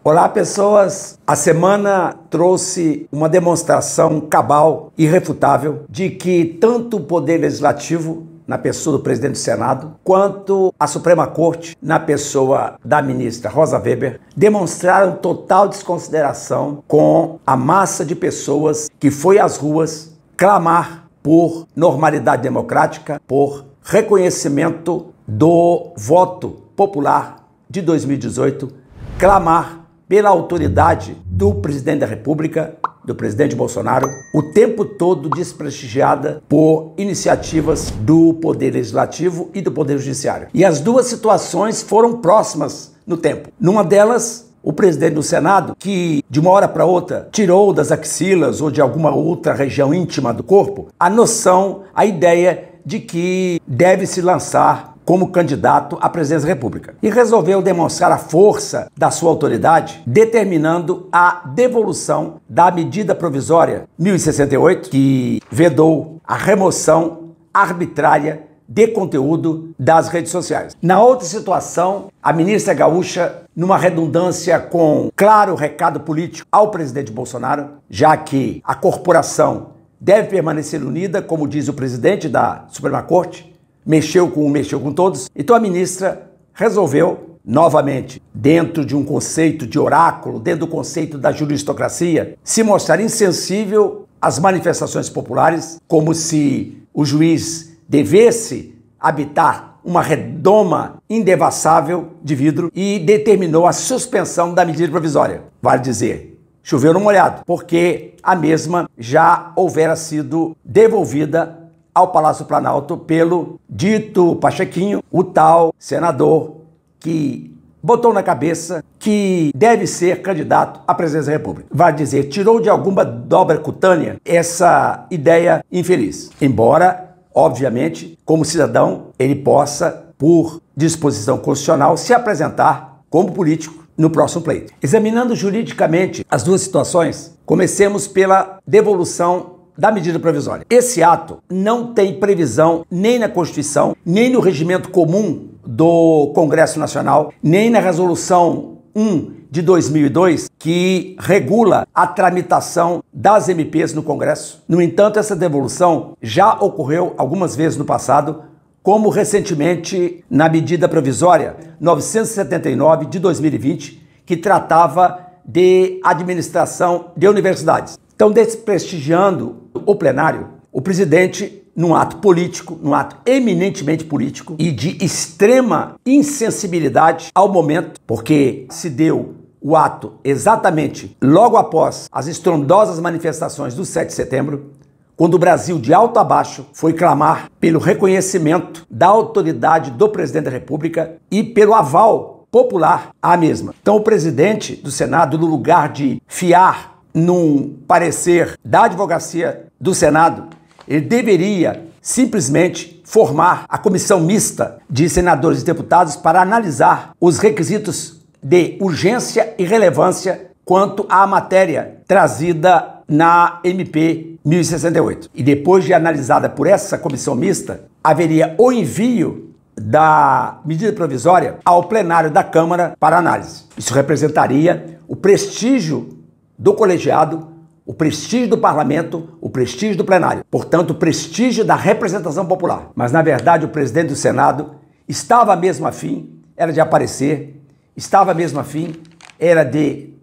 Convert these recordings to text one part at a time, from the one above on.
Olá, pessoas! A semana trouxe uma demonstração cabal e irrefutável de que tanto o Poder Legislativo, na pessoa do presidente do Senado, quanto a Suprema Corte, na pessoa da ministra Rosa Weber, demonstraram total desconsideração com a massa de pessoas que foi às ruas clamar por normalidade democrática, por reconhecimento do voto popular de 2018, clamar pela autoridade do presidente da República, do presidente Bolsonaro, o tempo todo desprestigiada por iniciativas do Poder Legislativo e do Poder Judiciário. E as duas situações foram próximas no tempo. Numa delas, o presidente do Senado, que de uma hora para outra tirou das axilas ou de alguma outra região íntima do corpo a noção, a ideia de que deve se lançar como candidato à presidência da República. E resolveu demonstrar a força da sua autoridade, determinando a devolução da medida provisória 1068, que vedou a remoção arbitrária de conteúdo das redes sociais. Na outra situação, a ministra gaúcha, numa redundância com claro recado político ao presidente Bolsonaro, já que a corporação deve permanecer unida, como diz o presidente da Suprema Corte, mexeu com todos. Então a ministra resolveu, novamente, dentro de um conceito de oráculo, dentro do conceito da juristocracia, se mostrar insensível às manifestações populares, como se o juiz devesse habitar uma redoma indevassável de vidro, e determinou a suspensão da medida provisória. Vale dizer, choveu no molhado, porque a mesma já houvera sido devolvida ao Palácio Planalto pelo dito Pachequinho, o tal senador que botou na cabeça que deve ser candidato à presidência da República. Vale dizer, tirou de alguma dobra cutânea essa ideia infeliz. Embora, obviamente, como cidadão, ele possa, por disposição constitucional, se apresentar como político no próximo pleito. Examinando juridicamente as duas situações, comecemos pela devolução da medida provisória. Esse ato não tem previsão nem na Constituição, nem no regimento comum do Congresso Nacional, nem na Resolução 1 de 2002, que regula a tramitação das MPs no Congresso. No entanto, essa devolução já ocorreu algumas vezes no passado, como recentemente na medida provisória 979 de 2020, que tratava de administração de universidades. Então, desprestigiando o plenário, o presidente, num ato político, num ato eminentemente político e de extrema insensibilidade ao momento, porque se deu o ato exatamente logo após as estrondosas manifestações do 7 de setembro, quando o Brasil, de alto a baixo, foi clamar pelo reconhecimento da autoridade do presidente da República e pelo aval popular à mesma. Então, o presidente do Senado, no lugar de fiar num parecer da advocacia do Senado, ele deveria simplesmente formar a comissão mista de senadores e deputados para analisar os requisitos de urgência e relevância quanto à matéria trazida na MP 1068. E depois de analisada por essa comissão mista, haveria o envio da medida provisória ao plenário da Câmara para análise. Isso representaria o prestígio do colegiado, o prestígio do parlamento, o prestígio do plenário. Portanto, o prestígio da representação popular. Mas, na verdade, o presidente do Senado estava mesmo afim, era de aparecer, estava mesmo afim, era de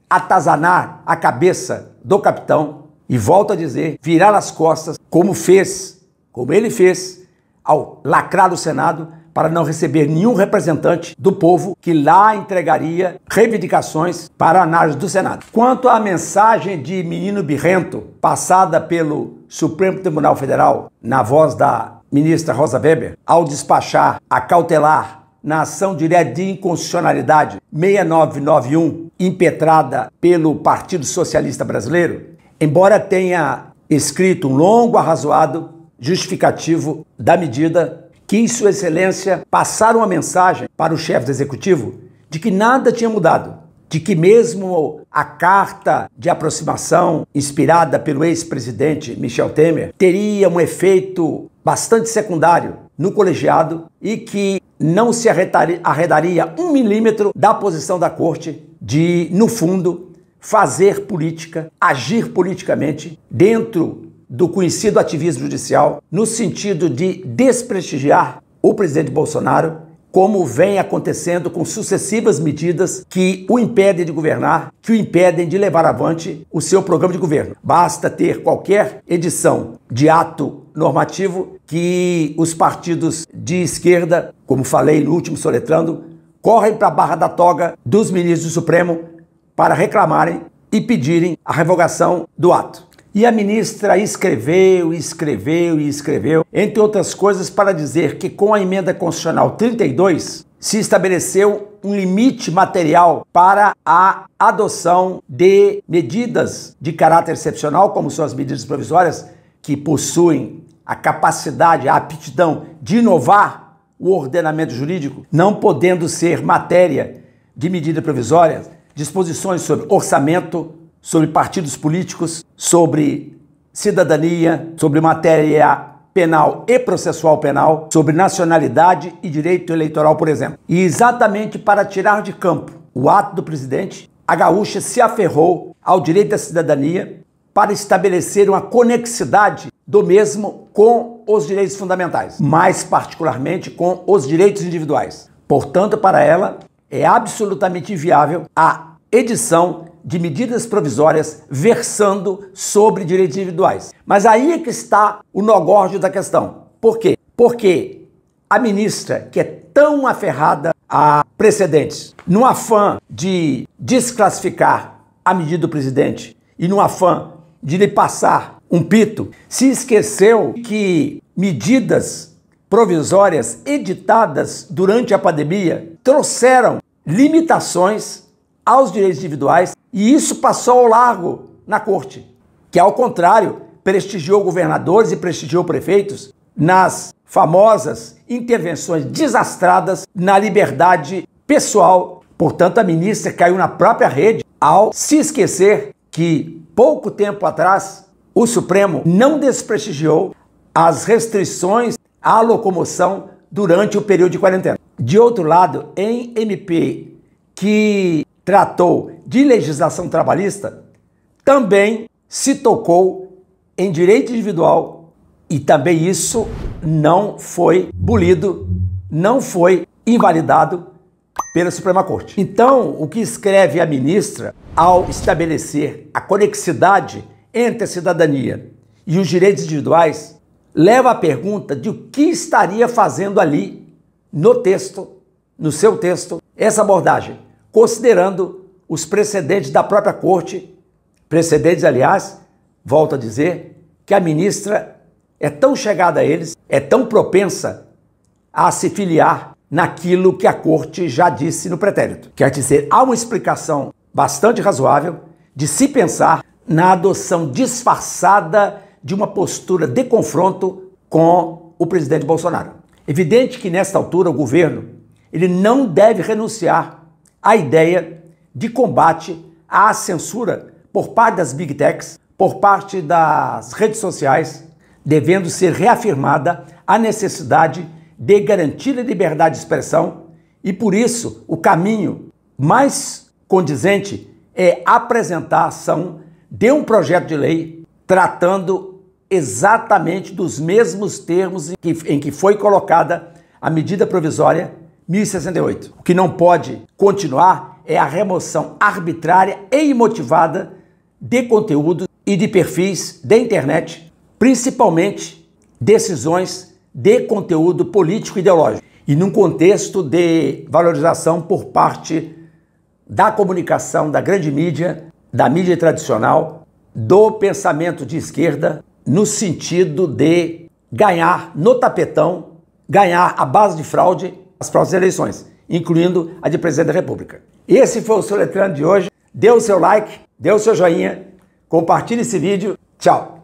atazanar a cabeça do capitão e, volto a dizer, virar as costas, como ele fez, ao lacrar o Senado, para não receber nenhum representante do povo que lá entregaria reivindicações para a análise do Senado. Quanto à mensagem de menino birrento passada pelo Supremo Tribunal Federal, na voz da ministra Rosa Weber, ao despachar a cautelar na ação direta de inconstitucionalidade 6991, impetrada pelo Partido Socialista Brasileiro, embora tenha escrito um longo arrazoado justificativo da medida, quis Sua Excelência passar uma mensagem para o chefe do Executivo de que nada tinha mudado, de que mesmo a carta de aproximação inspirada pelo ex-presidente Michel Temer teria um efeito bastante secundário no colegiado e que não se arredaria 1 milímetro da posição da Corte de, no fundo, fazer política, agir politicamente dentro do conhecido ativismo judicial, no sentido de desprestigiar o presidente Bolsonaro, como vem acontecendo com sucessivas medidas que o impedem de governar, que o impedem de levar avante o seu programa de governo. Basta ter qualquer edição de ato normativo que os partidos de esquerda, como falei no último soletrando, correm para a barra da toga dos ministros do Supremo para reclamarem e pedirem a revogação do ato. E a ministra escreveu, entre outras coisas, para dizer que com a emenda constitucional 32 se estabeleceu um limite material para a adoção de medidas de caráter excepcional, como são as medidas provisórias, que possuem a capacidade, a aptidão de inovar o ordenamento jurídico, não podendo ser matéria de medida provisória, disposições sobre orçamento, sobre partidos políticos, sobre cidadania, sobre matéria penal e processual penal, sobre nacionalidade e direito eleitoral, por exemplo. E exatamente para tirar de campo o ato do presidente, a gaúcha se aferrou ao direito da cidadania para estabelecer uma conexidade do mesmo com os direitos fundamentais, mais particularmente com os direitos individuais. Portanto, para ela, é absolutamente inviável a edição de medidas provisórias versando sobre direitos individuais. Mas aí é que está o nogórdio da questão. Por quê? Porque a ministra, que é tão aferrada a precedentes, no afã de desclassificar a medida do presidente e no afã de lhe passar um pito, se esqueceu que medidas provisórias editadas durante a pandemia trouxeram limitações aos direitos individuais e isso passou ao largo na Corte, que ao contrário prestigiou governadores e prestigiou prefeitos nas famosas intervenções desastradas na liberdade pessoal. Portanto, a ministra caiu na própria rede ao se esquecer que pouco tempo atrás o Supremo não desprestigiou as restrições à locomoção durante o período de quarentena. De outro lado, em MP que tratou de legislação trabalhista, também se tocou em direito individual e também isso não foi bolido, não foi invalidado pela Suprema Corte. Então, o que escreve a ministra ao estabelecer a conexidade entre a cidadania e os direitos individuais leva à pergunta de o que estaria fazendo ali no texto, no seu texto, essa abordagem, considerando os precedentes da própria Corte, precedentes, aliás, volto a dizer, que a ministra é tão chegada a eles, é tão propensa a se filiar naquilo que a Corte já disse no pretérito. Quer dizer, há uma explicação bastante razoável de se pensar na adoção disfarçada de uma postura de confronto com o presidente Bolsonaro. Evidente que, nesta altura, o governo ele não deve renunciar à ideia de combate à censura por parte das Big Techs, por parte das redes sociais, devendo ser reafirmada a necessidade de garantir a liberdade de expressão e, por isso, o caminho mais condizente é apresentar a ação de um projeto de lei tratando exatamente dos mesmos termos em que foi colocada a medida provisória 1068. O que não pode continuar é a remoção arbitrária e imotivada de conteúdo e de perfis da internet, principalmente decisões de conteúdo político e ideológico, e num contexto de valorização por parte da comunicação, da grande mídia, da mídia tradicional, do pensamento de esquerda, no sentido de ganhar no tapetão, ganhar à base de fraude as próximas eleições, incluindo a de presidente da República. Esse foi o Soletrando de hoje. Dê o seu like, dê o seu joinha, compartilhe esse vídeo. Tchau!